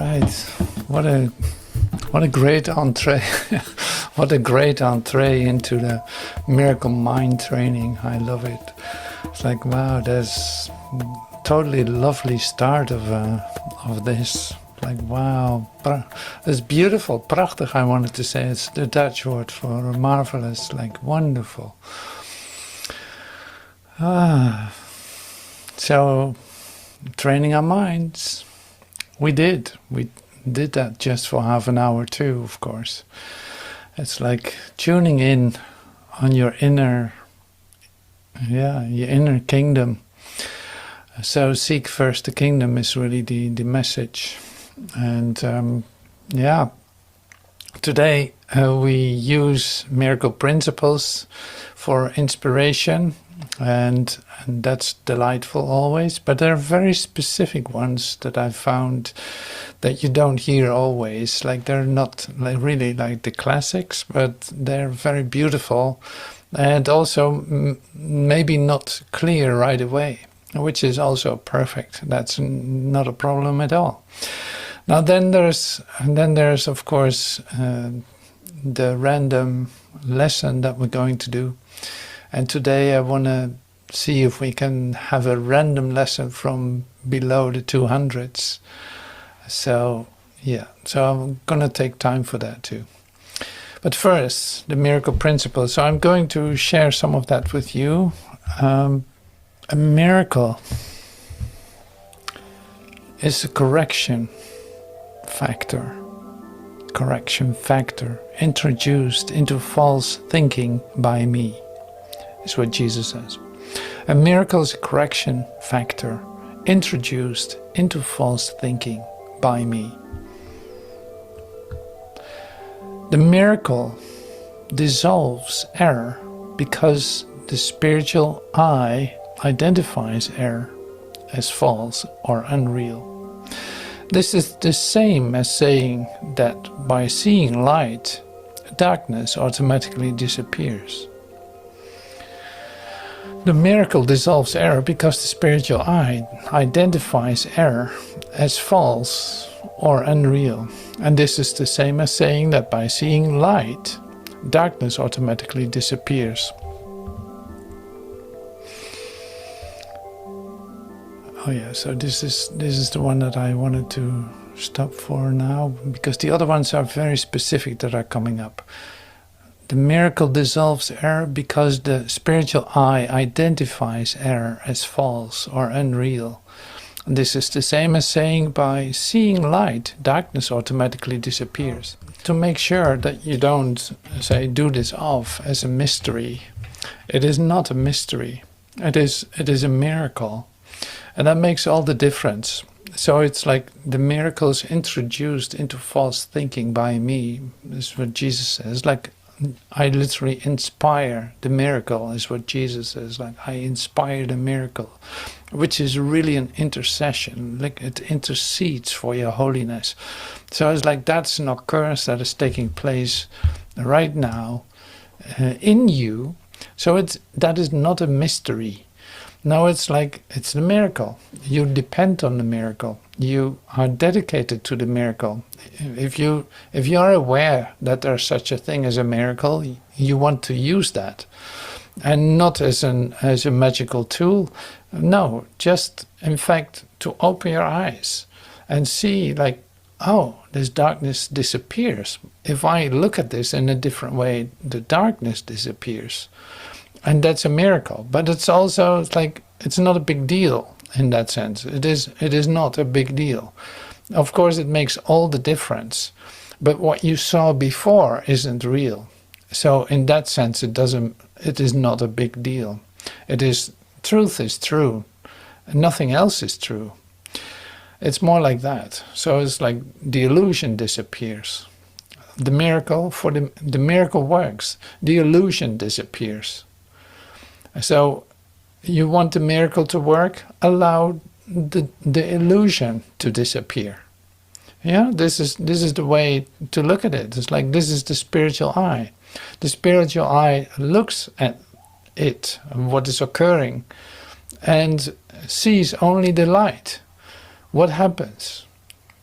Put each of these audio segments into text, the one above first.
Right. What a great entree. What a great entree into the miracle mind training. I love it. It's like, wow, there's totally lovely start of this. Like, wow, it's beautiful, prachtig, I wanted to say. It's the Dutch word for marvelous, like wonderful. So, training our minds. We did that just for half an hour too, of course. It's like tuning in on your inner kingdom. So seek first the kingdom is really the message. And today we use miracle principles for inspiration, and that's delightful always, but there are very specific ones that I found that you don't hear always. Like, they're not really like the classics, but they're very beautiful and also maybe not clear right away, which is also perfect. That's not a problem at all. Now then there's of course the random lesson that we're going to do. And today I want to see if we can have a random lesson from below the 200s. So I'm going to take time for that too. But first, the miracle principle. So I'm going to share some of that with you. A miracle is a correction factor introduced into false thinking by me, is what Jesus says. A miracle is a correction factor introduced into false thinking by me. The miracle dissolves error because the spiritual eye identifies error as false or unreal. This is the same as saying that by seeing light, darkness automatically disappears. The miracle dissolves error because the spiritual eye identifies error as false or unreal. And this is the same as saying that by seeing light, darkness automatically disappears. Oh yeah, so this is the one that I wanted to stop for now, because the other ones are very specific that are coming up. The miracle dissolves error because the spiritual eye identifies error as false or unreal. And this is the same as saying by seeing light, darkness automatically disappears. To make sure that you don't do this off as a mystery. It is not a mystery. It is a miracle. And that makes all the difference. So it's like the miracle is introduced into false thinking by me. This is what Jesus says. Like, I literally inspire the miracle, is what Jesus says. Like, I inspire the miracle, which is really an intercession. Like, it intercedes for your holiness. So it's like that's an occurrence that is taking place right now in you. So that is not a mystery. No, it's like, it's the miracle. You depend on the miracle. You are dedicated to the miracle. If you are aware that there's such a thing as a miracle, you want to use that. And not as a magical tool. No, just, in fact, to open your eyes and see, like, oh, this darkness disappears. If I look at this in a different way, the darkness disappears. And that's a miracle. But it's also, it's not a big deal in that sense. It is not a big deal. Of course, it makes all the difference. But what you saw before isn't real. So in that sense, it is not a big deal. Truth is true. Nothing else is true. It's more like that. So it's like the illusion disappears. The miracle works. The illusion disappears. So you want the miracle to work, allow the illusion to disappear. Yeah, this is the way to look at it. It's like, this is the spiritual eye. The spiritual eye looks at it, what is occurring, and sees only the light. What happens?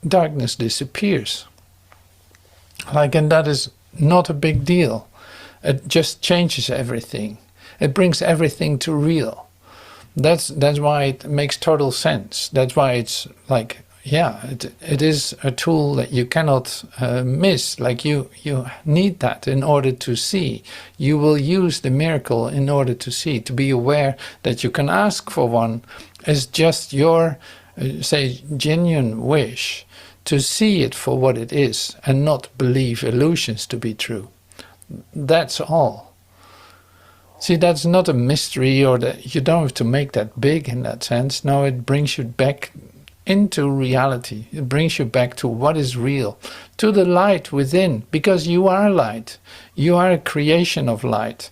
darkness disappears. And that is not a big deal. It just changes everything. It brings everything to real. That's why it makes total sense. That's why it's it is a tool that you cannot miss. You need that in order to see. You will use the miracle in order to see, to be aware that you can ask for one as just your, genuine wish to see it for what it is and not believe illusions to be true. That's all. See, that's not a mystery, or that you don't have to make that big in that sense. No, it brings you back into reality. It brings you back to what is real, to the light within, because you are light. You are a creation of light.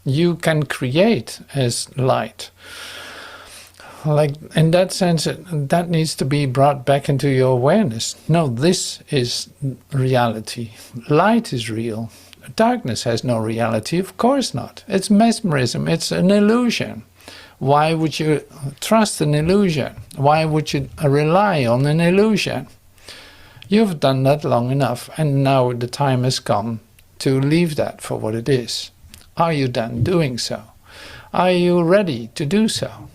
You can create as light. In that sense, that needs to be brought back into your awareness. No, this is reality. Light is real. Darkness has no reality, of course not. It's mesmerism, it's an illusion. Why would you trust an illusion? Why would you rely on an illusion? You've done that long enough, and now the time has come to leave that for what it is. Are you done doing so? Are you ready to do so?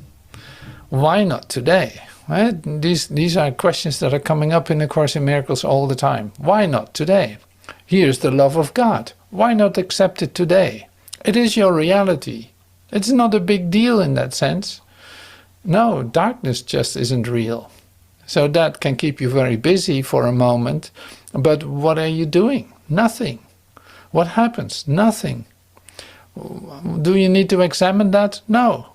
Why not today? Right? These are questions that are coming up in A Course in Miracles all the time. Why not today? Here's the love of God. Why not accept it today? It is your reality. It's not a big deal in that sense. No, darkness just isn't real. So that can keep you very busy for a moment. But what are you doing? Nothing. What happens? Nothing. Do you need to examine that? No.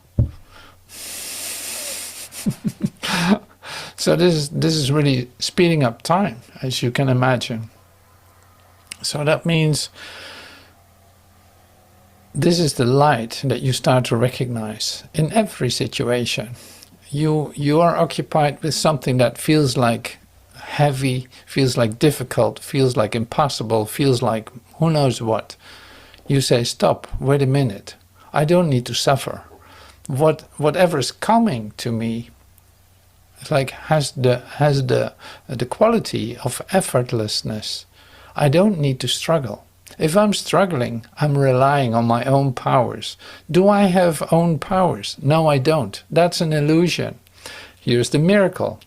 So this is really speeding up time, as you can imagine. So that means this is the light that you start to recognize in every situation. You are occupied with something that feels like heavy, feels like difficult, feels like impossible, feels like who knows what. You say, stop, wait a minute. I don't need to suffer. Whatever is coming to me has the quality of effortlessness. I don't need to struggle. If I'm struggling, I'm relying on my own powers. Do I have own powers? No, I don't. That's an illusion. Here's the miracle.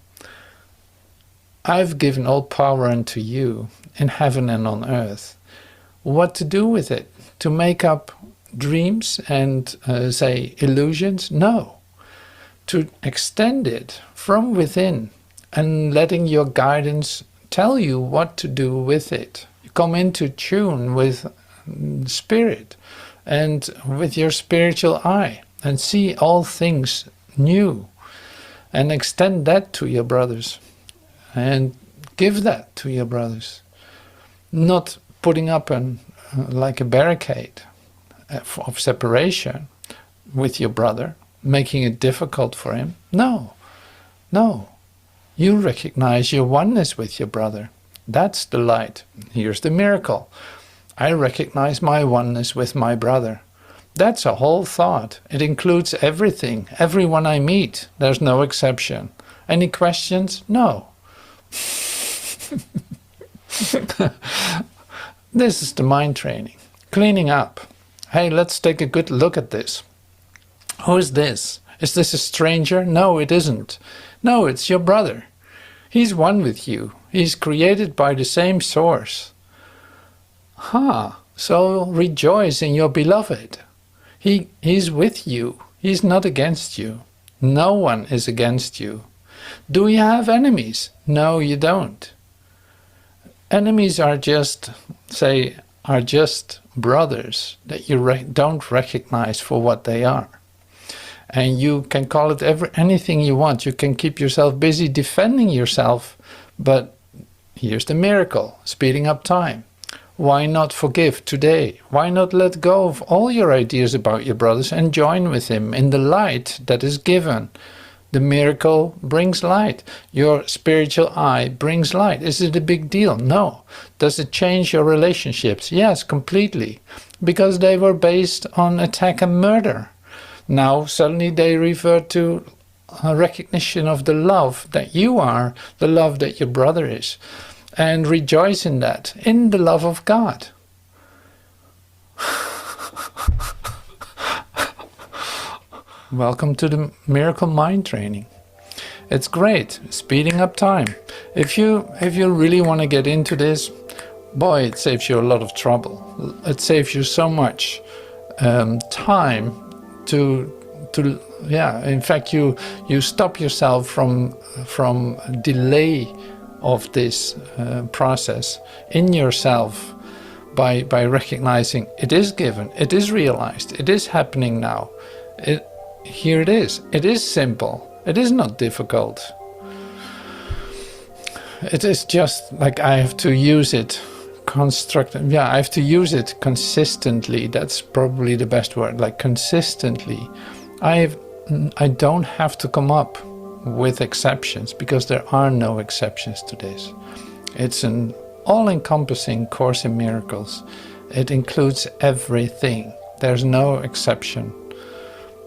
I've given all power unto you in heaven and on earth. What to do with it? To make up dreams and, illusions? No. To extend it from within and letting your guidance tell you what to do with it. You come into tune with spirit and with your spiritual eye and see all things new and extend that to your brothers and give that to your brothers. Not putting up like a barricade of separation with your brother, making it difficult for him. No. You recognize your oneness with your brother. That's the light. Here's the miracle. I recognize my oneness with my brother. That's a whole thought. It includes everything, everyone I meet. There's no exception. Any questions? No. This is the mind training. Cleaning up. Hey, let's take a good look at this. Who is this? Is this a stranger? No, it isn't. No, it's your brother. He's one with you. He's created by the same source. So rejoice in your beloved. He's with you. He's not against you. No one is against you. Do you have enemies? No, you don't. Enemies are just brothers that you don't recognize for what they are. And you can call it anything you want. You can keep yourself busy defending yourself. But here's the miracle, speeding up time. Why not forgive today? Why not let go of all your ideas about your brothers and join with him in the light that is given? The miracle brings light. Your spiritual eye brings light. Is it a big deal? No. Does it change your relationships? Yes, completely. Because they were based on attack and murder. Now suddenly they revert to a recognition of the love that you are, the love that your brother is, and rejoice in that, in the love of God. Welcome to the Miracle Mind Training. It's great, speeding up time. If you really want to get into this, boy, it saves you a lot of trouble. It saves you so much time to in fact you stop yourself from delay of this process in yourself by recognizing it is given, it is realized, it is happening now. Here it is. It is simple. It is not difficult. It is just like I have to use it I have to use it consistently. That's probably the best word, like consistently. I don't have to come up with exceptions, because there are no exceptions to this. It's an all-encompassing Course in Miracles. It includes everything. There's no exception.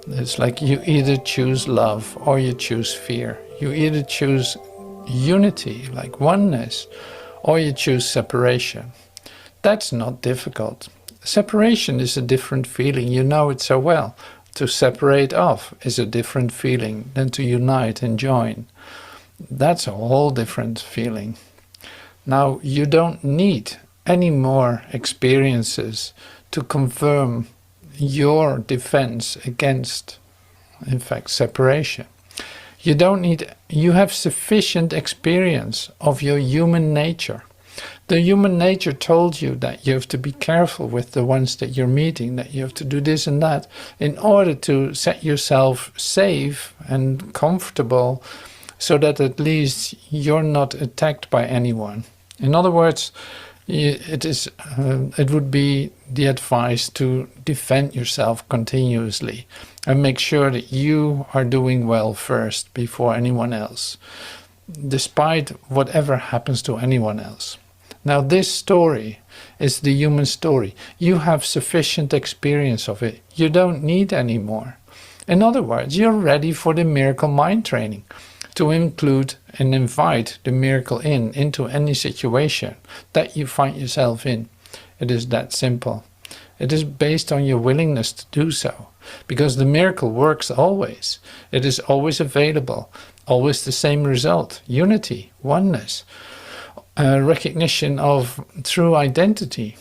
It's like you either choose love or you choose fear. You either choose unity, like oneness, or you choose separation. That's not difficult. Separation is a different feeling. You know it so well. To separate off is a different feeling than to unite and join. That's a whole different feeling. Now, you don't need any more experiences to confirm your defense against, in fact, separation. You have sufficient experience of your human nature. The human nature told you that you have to be careful with the ones that you're meeting, that you have to do this and that in order to set yourself safe and comfortable, so that at least you're not attacked by anyone. In other words, it would be the advice to defend yourself continuously and make sure that you are doing well first before anyone else, despite whatever happens to anyone else. Now, this story is the human story. You have sufficient experience of it. You don't need any more. In other words, you're ready for the Miracle Mind Training, to include and invite the miracle into any situation that you find yourself in. It is that simple. It is based on your willingness to do so, because the miracle works always. It is always available, always the same result: unity, oneness, recognition of true identity.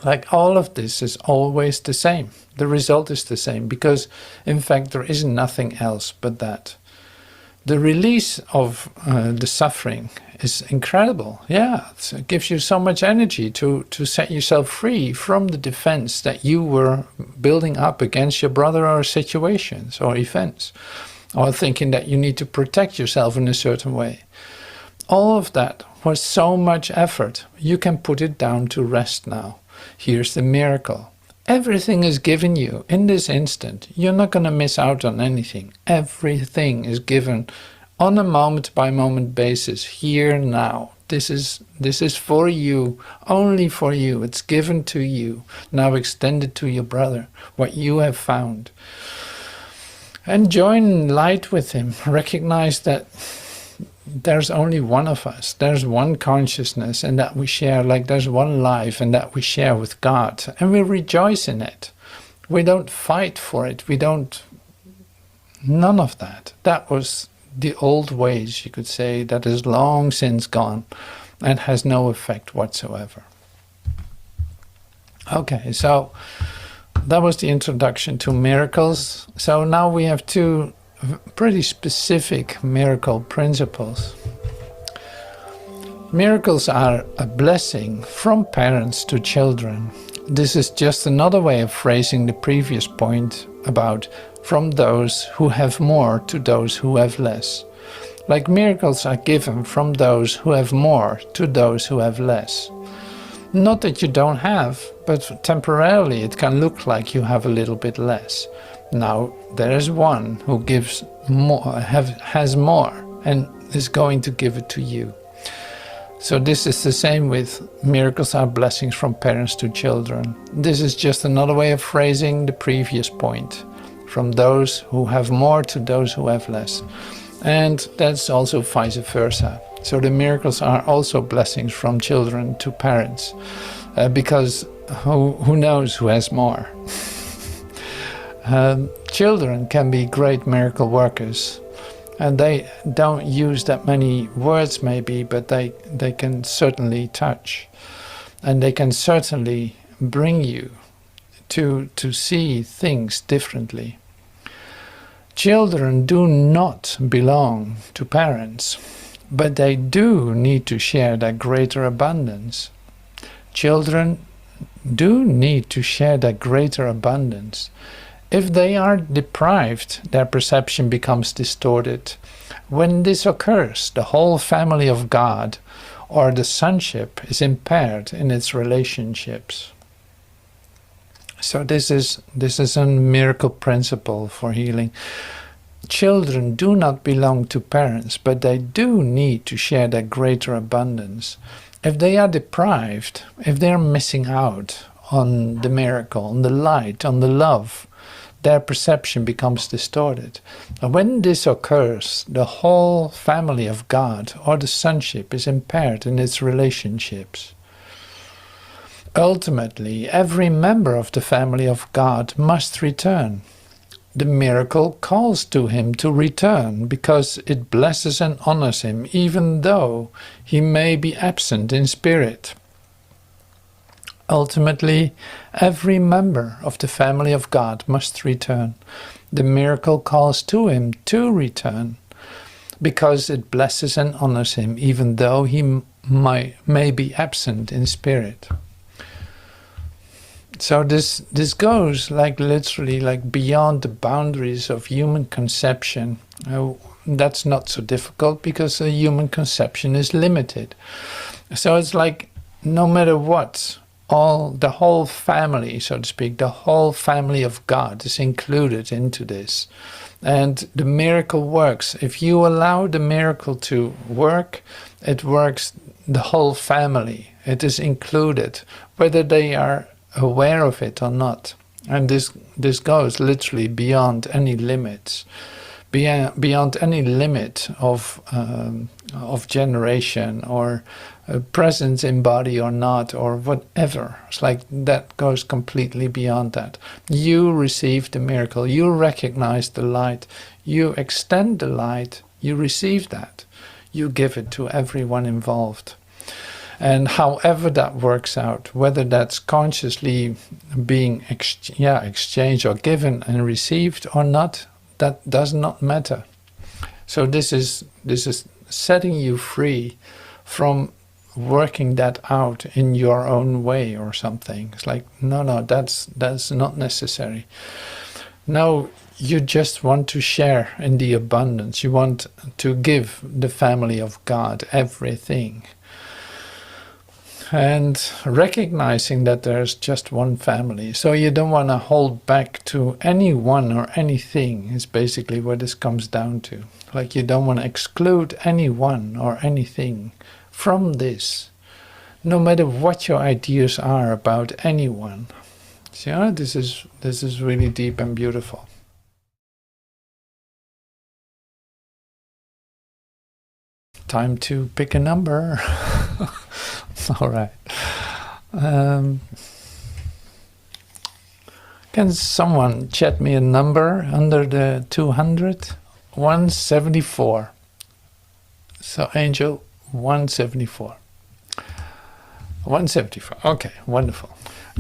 Like, all of this is always the same. The result is the same, because in fact there is nothing else but that. The release of the suffering is incredible. Yeah, it gives you so much energy to set yourself free from the defense that you were building up against your brother or situations or events, or thinking that you need to protect yourself in a certain way. All of that was so much effort. You can put it down to rest now. Here's the miracle. Everything is given you in this instant. You're not going to miss out on anything. Everything is given on a moment-by-moment basis, here, now. This is for you, only for you. It's given to you. Now extend it to your brother, what you have found. And join light with him. Recognize that there's only one of us. There's one consciousness, and that we share, like there's one life, and that we share with God. And we rejoice in it. We don't fight for it. None of that. That was the old ways, you could say, that is long since gone and has no effect whatsoever. Okay, so that was the introduction to miracles. So now we have two pretty specific miracle principles. Miracles are a blessing from parents to children. This is just another way of phrasing the previous point about from those who have more to those who have less. Like, miracles are given from those who have more to those who have less. Not that you don't have, but temporarily it can look like you have a little bit less. Now, there is one who gives more, has more, and is going to give it to you. So this is the same with miracles are blessings from parents to children. This is just another way of phrasing the previous point. from those who have more to those who have less. And that's also vice versa. So the miracles are also blessings from children to parents, because who knows who has more? Children can be great miracle workers, and they don't use that many words maybe, but they can certainly touch, and they can certainly bring you to see things differently. Children do not belong to parents, but they do need to share that greater abundance. Children do need to share that greater abundance. If they are deprived, their perception becomes distorted. When this occurs, the whole family of God, or the sonship, is impaired in its relationships. So this is a miracle principle for healing. Children do not belong to parents, but they do need to share that greater abundance. If they are deprived, if they are missing out on the miracle, on the light, on the love, their perception becomes distorted. And when this occurs, the whole family of God, or the sonship, is impaired in its relationships. Ultimately, every member of the family of God must return. The miracle calls to him to return because it blesses and honors him, even though he may be absent in spirit. Ultimately, every member of the family of God must return. The miracle calls to him to return because it blesses and honors him, even though he may be absent in spirit. So this goes literally beyond the boundaries of human conception. That's not so difficult because a human conception is limited. So it's like no matter what, the whole family, so to speak, the whole family of God is included into this. And the miracle works. If you allow the miracle to work, it works the whole family. It is included, whether they are aware of it or not. And this goes literally beyond any limits, beyond any limit of generation or presence in body or not, or whatever. It's like that goes completely beyond that. You receive the miracle, you recognize the light, you extend the light, you receive that, you give it to everyone involved. And however that works out, whether that's consciously being exchanged or given and received or not, that does not matter. So this is setting you free from working that out in your own way or something. It's like, no, that's not necessary. No, you just want to share in the abundance. You want to give the family of God everything. And recognizing that there's just one family. So you don't want to hold back to anyone or anything is basically what this comes down to. Like you don't want to exclude anyone or anything from this, no matter what your ideas are about anyone. So this is really deep and beautiful. Time to pick a number. All right. Can someone chat me a number under the 200? 174. So Angel, 174. 174. Okay, wonderful.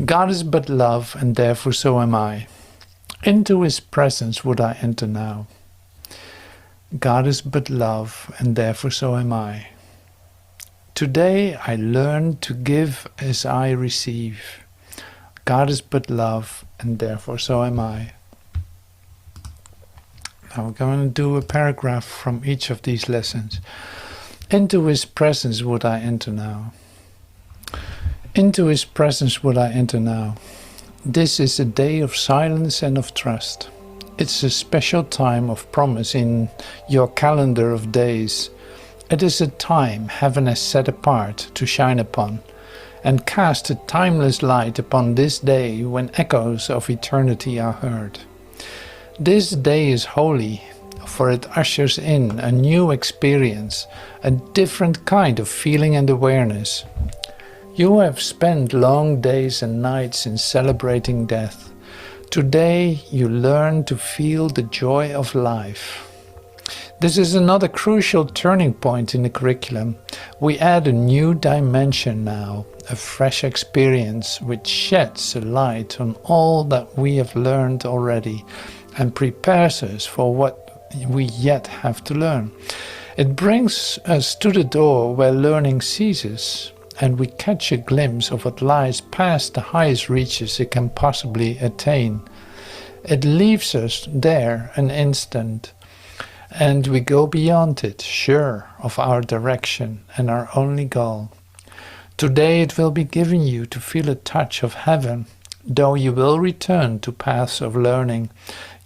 God is but love, and therefore so am I. Into his presence would I enter now. God is but love, and therefore so am I. Today I learn to give as I receive. God is but love, and therefore so am I. Now we're going to do a paragraph from each of these lessons. Into his presence would I enter now. Into his presence would I enter now. This is a day of silence and of trust. It's a special time of promise in your calendar of days. It is a time heaven has set apart to shine upon and cast a timeless light upon this day when echoes of eternity are heard. This day is holy, for it ushers in a new experience, a different kind of feeling and awareness. You have spent long days and nights in celebrating death. Today you learn to feel the joy of life. This is another crucial turning point in the curriculum. We add a new dimension now, a fresh experience which sheds a light on all that we have learned already and prepares us for what we yet have to learn. It brings us to the door where learning ceases, and we catch a glimpse of what lies past the highest reaches it can possibly attain. It leaves us there an instant, and we go beyond it, sure of our direction and our only goal. Today it will be given you to feel a touch of heaven, though you will return to paths of learning,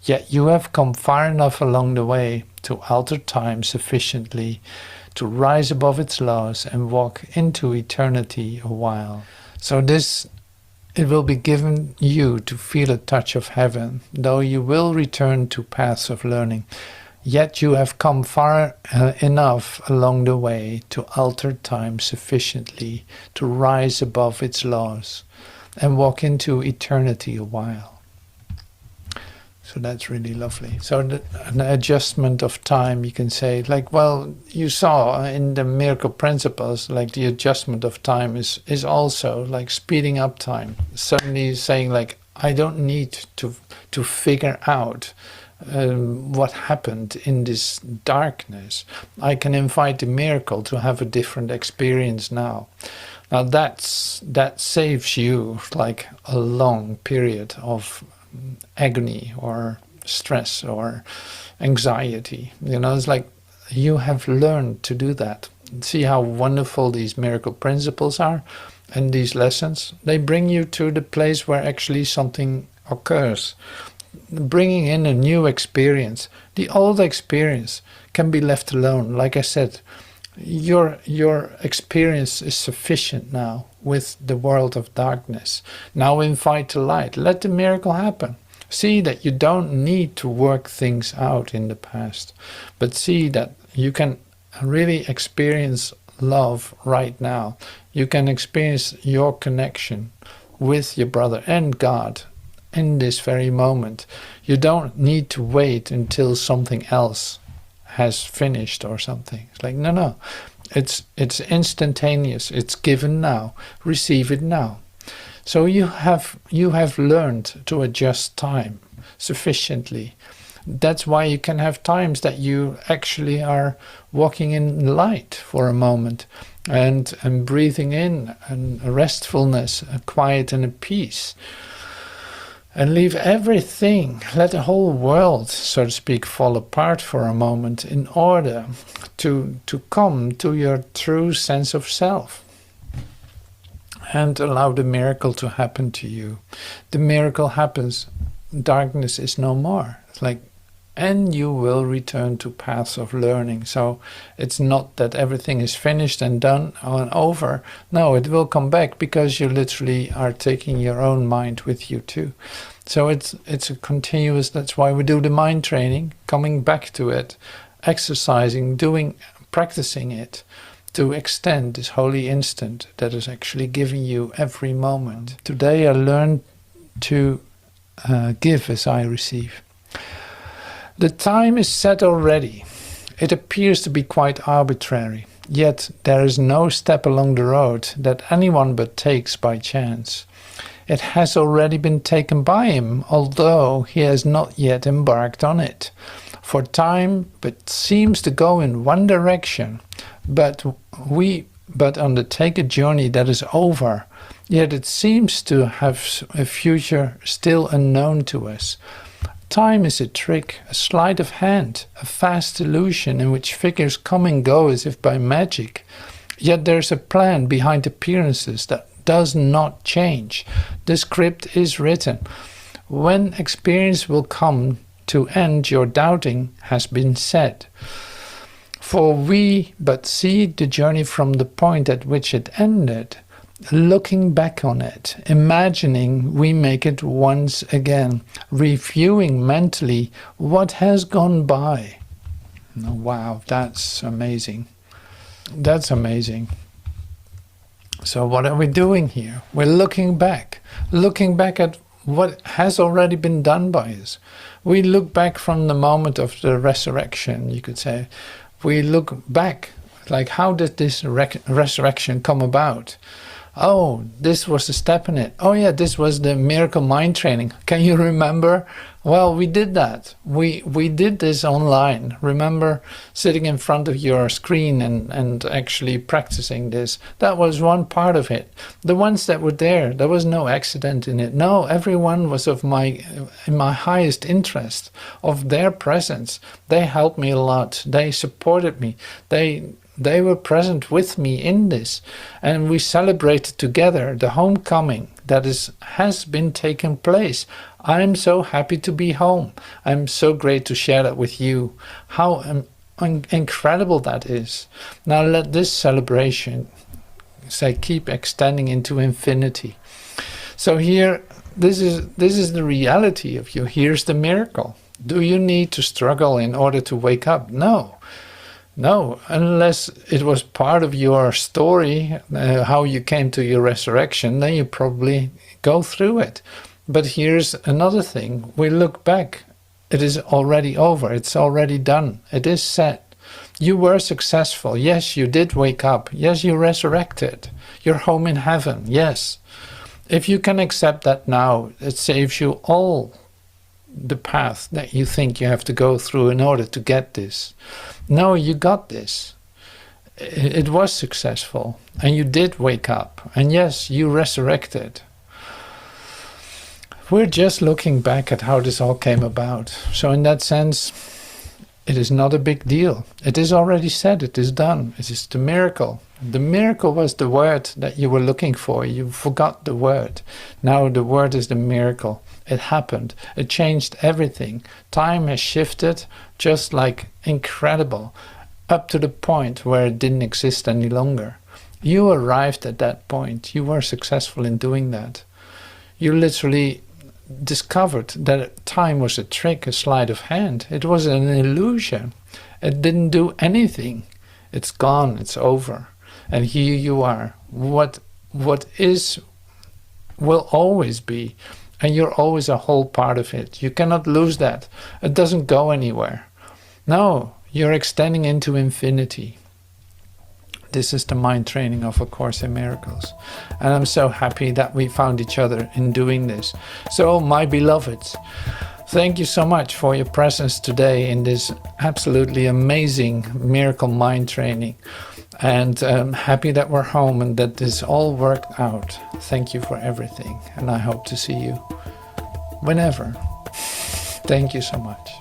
yet you have come far enough along the way to alter time sufficiently to rise above its laws and walk into eternity a while. So it will be given you to feel a touch of heaven, though you will return to paths of learning. Yet you have come far enough along the way to alter time sufficiently to rise above its laws and walk into eternity a while. So that's really lovely. So an adjustment of time, you can say, like, well, you saw in the miracle principles, like the adjustment of time is also like speeding up time. Suddenly saying, like, I don't need to figure out what happened in this darkness. I can invite the miracle to have a different experience now. Now that saves you like a long period of agony or stress or anxiety. You know, it's like you have learned to do that. See how wonderful these miracle principles are, and these lessons, they bring you to the place where actually something occurs, bringing in a new experience. The old experience can be left alone. Like I said, your experience is sufficient now with the world of darkness. Now invite the light. Let the miracle happen. See that you don't need to work things out in the past, but see that you can really experience love right now. You can experience your connection with your brother and God in this very moment. You don't need to wait until something else has finished or something. It's like, no. It's instantaneous. It's given now. Receive it now. So you have learned to adjust time sufficiently. That's why you can have times that you actually are walking in light for a moment and breathing in and a restfulness, a quiet and a peace. And leave everything, let the whole world, so to speak, fall apart for a moment in order to come to your true sense of self. And allow the miracle to happen to you. The miracle happens, darkness is no more. It's like, and you will return to paths of learning. So it's not that everything is finished and done and over. No, it will come back because you literally are taking your own mind with you too. So it's a continuous, that's why we do the mind training, coming back to it, exercising, practicing it to extend this holy instant that is actually giving you every moment. Today I learned to give as I receive. The time is set already. It appears to be quite arbitrary, yet there is no step along the road that anyone but takes by chance. It has already been taken by him, although he has not yet embarked on it. For time but seems to go in one direction, but undertake a journey that is over, yet it seems to have a future still unknown to us. Time is a trick, a sleight of hand, a fast illusion in which figures come and go as if by magic. Yet there's a plan behind appearances that does not change. The script is written. When experience will come to end your doubting has been said. For we but see the journey from the point at which it ended. looking back on it, imagining we make it once again, reviewing mentally what has gone by. Oh, wow, that's amazing. That's amazing. So what are we doing here? We're looking back at what has already been done by us. We look back from the moment of the resurrection, you could say. We look back, like, how did this resurrection come about? Oh, this was a step in it. Oh yeah, this was the miracle mind training. Can you remember? Well, we did that. We did this online. Remember sitting in front of your screen and actually practicing this? That was one part of it. The ones that were there was no accident in it. No, everyone was in my highest interest, of their presence. They helped me a lot. They supported me. They were present with me in this, and we celebrated together the homecoming that has been taking place. I'm so happy to be home. I'm so great to share that with you. How incredible that is. Now let this celebration keep extending into infinity. So here, this is the reality of you. Here's the miracle. Do you need to struggle in order to wake up? No, unless it was part of your story, how you came to your resurrection, then you probably go through it. But here's another thing. We look back. It is already over. It's already done. It is set. You were successful. Yes, you did wake up. Yes, you resurrected. You're home in heaven. Yes. If you can accept that now, it saves you all the path that you think you have to go through in order to get this. No, you got this. It was successful, and you did wake up, and yes, you resurrected. We're just looking back at how this all came about. So in that sense, it is not a big deal. It is already said, it is done. It is the miracle. The miracle was the word that you were looking for. You forgot the word. Now the word is the miracle. It happened. It changed everything. Time has shifted, just like incredible, up to the point where it didn't exist any longer. You arrived at that point. You were successful in doing that. You literally discovered that time was a trick, a sleight of hand. It was an illusion. It didn't do anything. It's gone. It's over. And here you are. What is will always be. And you're always a whole part of it. You cannot lose that. It doesn't go anywhere. No, you're extending into infinity. This is the mind training of A Course in Miracles. And I'm so happy that we found each other in doing this. So, my beloveds, thank you so much for your presence today in this absolutely amazing miracle mind training. And I'm happy that we're home and that this all worked out. Thank you for everything. And I hope to see you whenever. Thank you so much.